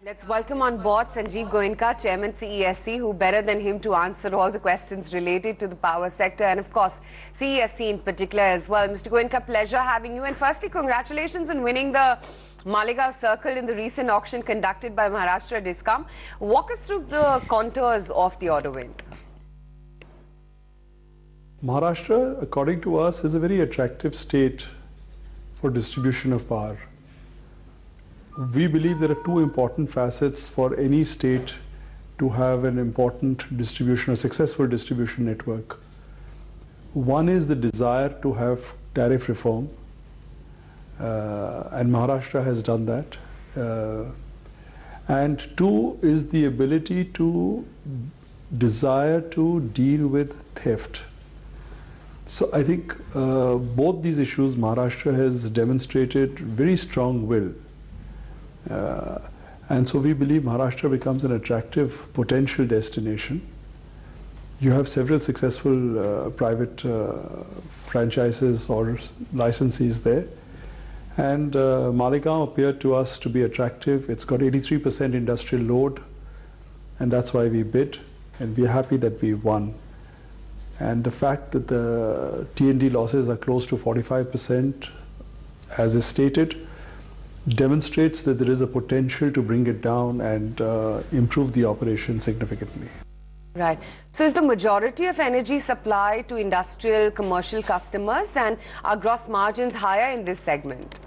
Let's welcome on board Sanjiv Goenka, Chairman CESC, who better than him to answer all the questions related to the power sector and of course CESC in particular as well. Mr. Goenka, pleasure having you, and firstly congratulations on winning the Malegaon Circle in the recent auction conducted by Maharashtra Discom. Walk us through the contours of the order win. Maharashtra, according to us, is a very attractive state for distribution of power. We believe there are two important facets for any state to have an important distribution, a successful distribution network. One is the desire to have tariff reform, and Maharashtra has done that. And two is the ability to desire to deal with theft. So I think both these issues, Maharashtra has demonstrated very strong will. And so we believe Maharashtra becomes an attractive potential destination. You have several successful private franchises or licensees there. And Malegaon appeared to us to be attractive. It's got 83% industrial load, and that's why we bid, and we're happy that we won. And the fact that the T&D losses are close to 45%, as is stated, demonstrates that there is a potential to bring it down and improve the operation significantly. Right. So is the majority of energy supply to industrial, commercial customers, and are gross margins higher in this segment?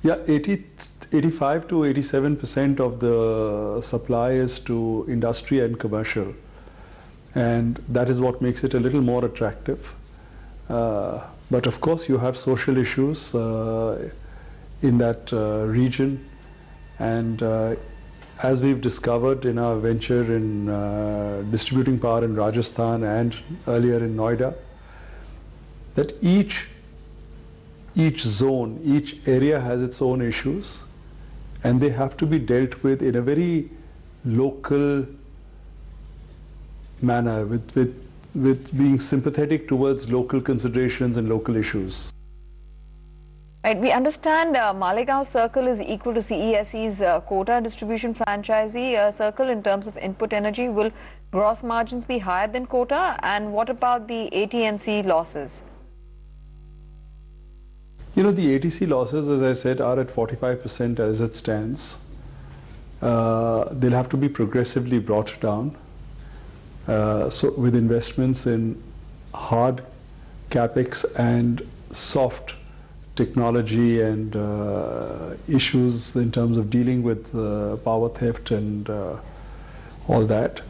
Yeah, 85 to 87% of the supply is to industry and commercial. And that is what makes it a little more attractive. But of course you have social issues in that region, and as we've discovered in our venture in distributing power in Rajasthan and earlier in Noida, that each zone, each area has its own issues, and they have to be dealt with in a very local manner, with being sympathetic towards local considerations and local issues. Right, we understand Malegaon Circle is equal to CESC's quota distribution franchisee circle in terms of input energy. Will gross margins be higher than quota? And what about the AT&C losses? You know, the ATC losses, as I said, are at 45% as it stands. They'll have to be progressively brought down. So with investments in hard capex and soft technology and issues in terms of dealing with power theft and all that.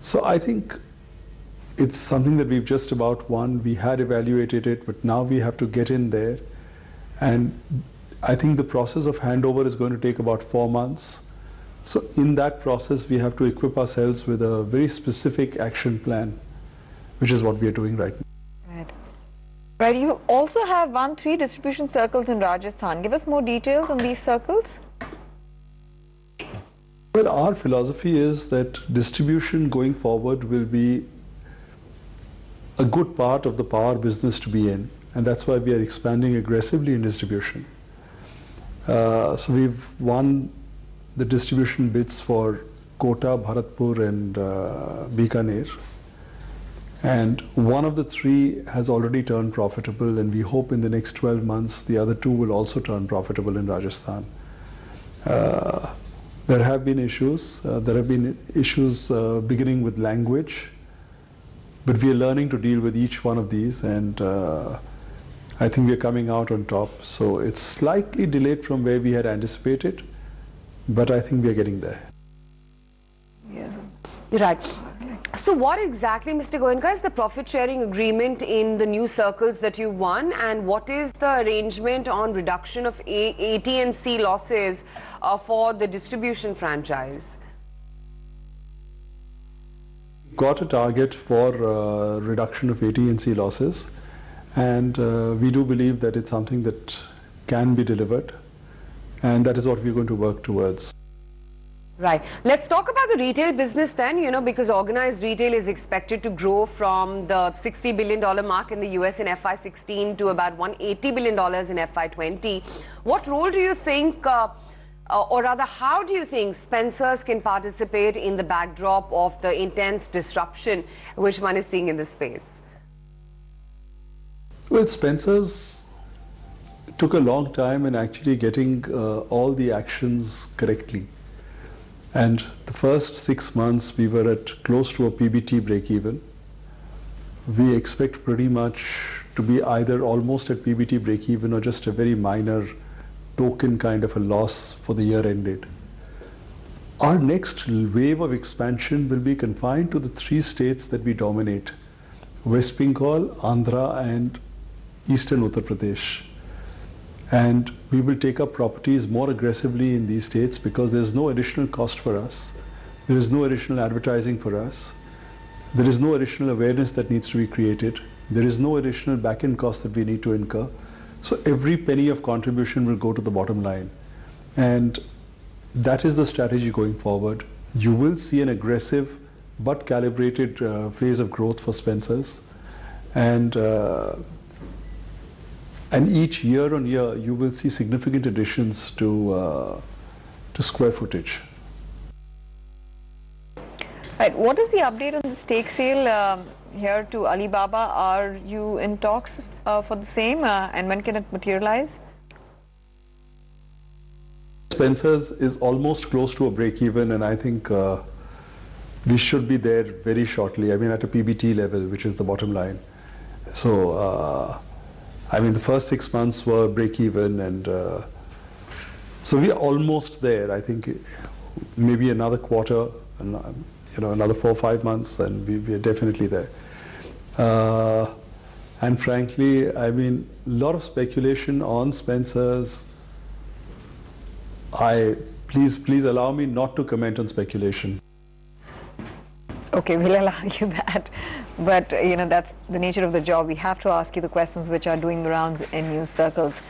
So I think it's something that we've just about won. We had evaluated it, but now we have to get in there. And I think the process of handover is going to take about 4 months. So in that process, we have to equip ourselves with a very specific action plan, which is what we are doing right now. Right. You also have won 3 distribution circles in Rajasthan. Give us more details on these circles. Well, our philosophy is that distribution going forward will be a good part of the power business to be in. And that's why we are expanding aggressively in distribution. So we've won the distribution bids for Kota, Bharatpur and Bikaner. And one of the 3 has already turned profitable, and we hope in the next 12 months the other 2 will also turn profitable in Rajasthan. There have been issues. Beginning with language, but we are learning to deal with each one of these, and I think we are coming out on top. So it's slightly delayed from where we had anticipated, but I think we are getting there. Yes. Right. So what exactly, Mr. Goenka, is the profit sharing agreement in the new circles that you won, and what is the arrangement on reduction of AT&C losses for the distribution franchise? Got a target for reduction of AT&C losses, and we do believe that it's something that can be delivered, and that is what we're going to work towards. Right. Let's talk about the retail business then, because organized retail is expected to grow from the $60 billion mark in the US in FY16 to about $180 billion in FY20. What role do you think Or rather, how do you think Spencer's can participate in the backdrop of the intense disruption which one is seeing in the space? Well, Spencer's took a long time in actually getting all the actions correctly. And the first 6 months we were at close to a PBT break-even. We expect pretty much to be either almost at PBT break-even or just a very minor token kind of a loss for the year ended. Our next wave of expansion will be confined to the 3 states that we dominate: West Bengal, Andhra and Eastern Uttar Pradesh. And we will take up properties more aggressively in these states because there's no additional cost for us. There is no additional advertising for us. There is no additional awareness that needs to be created. There is no additional back-end cost that we need to incur. So every penny of contribution will go to the bottom line. And that is the strategy going forward. You will see an aggressive but calibrated phase of growth for Spencer's. And each year on year, you will see significant additions to square footage. Right. What is the update on the stake sale here to Alibaba? Are you in talks for the same, and when can it materialize? Spencer's is almost close to a break-even, and I think we should be there very shortly. I mean, at a PBT level, which is the bottom line. So, I mean, the first 6 months were break-even, and so we are almost there. I think maybe another quarter, and another 4 or 5 months, and we are definitely there. And frankly, I mean, a lot of speculation on Spencer's. Please allow me not to comment on speculation. Okay, we'll allow you that. But, that's the nature of the job. We have to ask you the questions which are doing the rounds in news circles.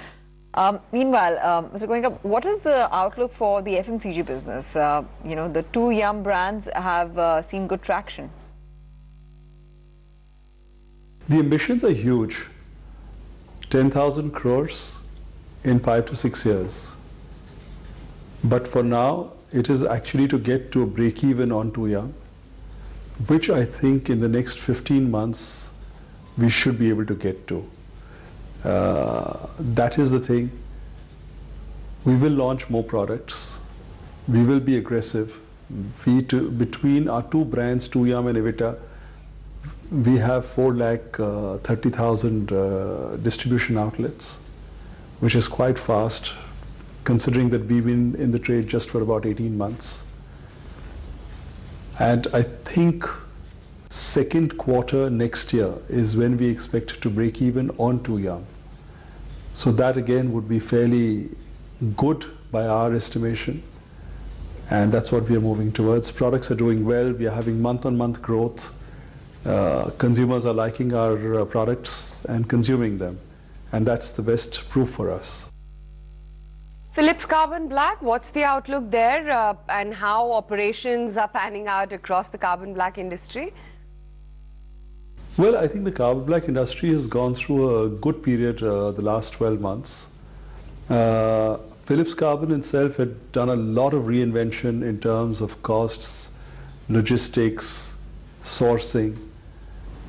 Meanwhile, Mr. Goenka, what is the outlook for the FMCG business? The 2 Yum brands have seen good traction. The ambitions are huge. 10,000 crores in 5 to 6 years. But for now, it is actually to get to a break-even on 2 Yum, which I think in the next 15 months, we should be able to get to. That is the thing. We will launch more products. We will be aggressive. Between our 2 brands, 2 Yum and Evita, we have 4,30,000 distribution outlets, which is quite fast, considering that we've been in the trade just for about 18 months. And I think second quarter next year is when we expect to break even on 2 Yum. So that again would be fairly good by our estimation. And that's what we are moving towards. Products are doing well. We are having month-on-month growth. Consumers are liking our products and consuming them. And that's the best proof for us. Philips Carbon Black, what's the outlook there and how operations are panning out across the carbon black industry? Well, I think the carbon black industry has gone through a good period the last 12 months. Philips Carbon itself had done a lot of reinvention in terms of costs, logistics, sourcing,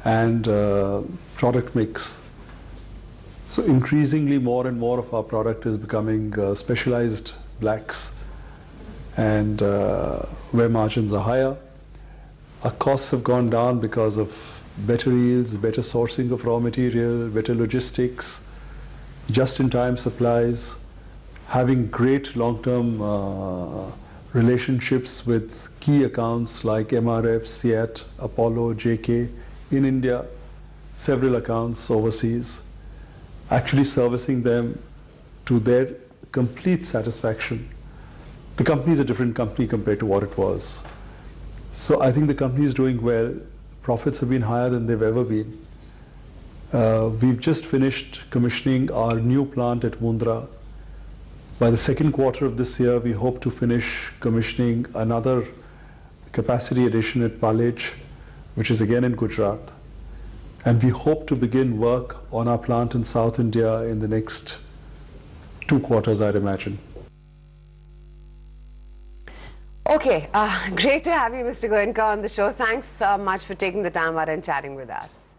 and product mix. So increasingly more and more of our product is becoming specialized blacks, and where margins are higher. Our costs have gone down because of better yields, better sourcing of raw material, better logistics, just-in-time supplies, having great long-term relationships with key accounts like MRF, SEAT, Apollo, JK in India, several accounts overseas, actually servicing them to their complete satisfaction. The company is a different company compared to what it was. So I think the company is doing well. Profits have been higher than they've ever been. We've just finished commissioning our new plant at Mundra. By the second quarter of this year, we hope to finish commissioning another capacity addition at Palej, which is again in Gujarat. And we hope to begin work on our plant in South India in the next 2 quarters, I'd imagine. Okay, great to have you, Mr. Goenka, on the show. Thanks so much for taking the time out and chatting with us.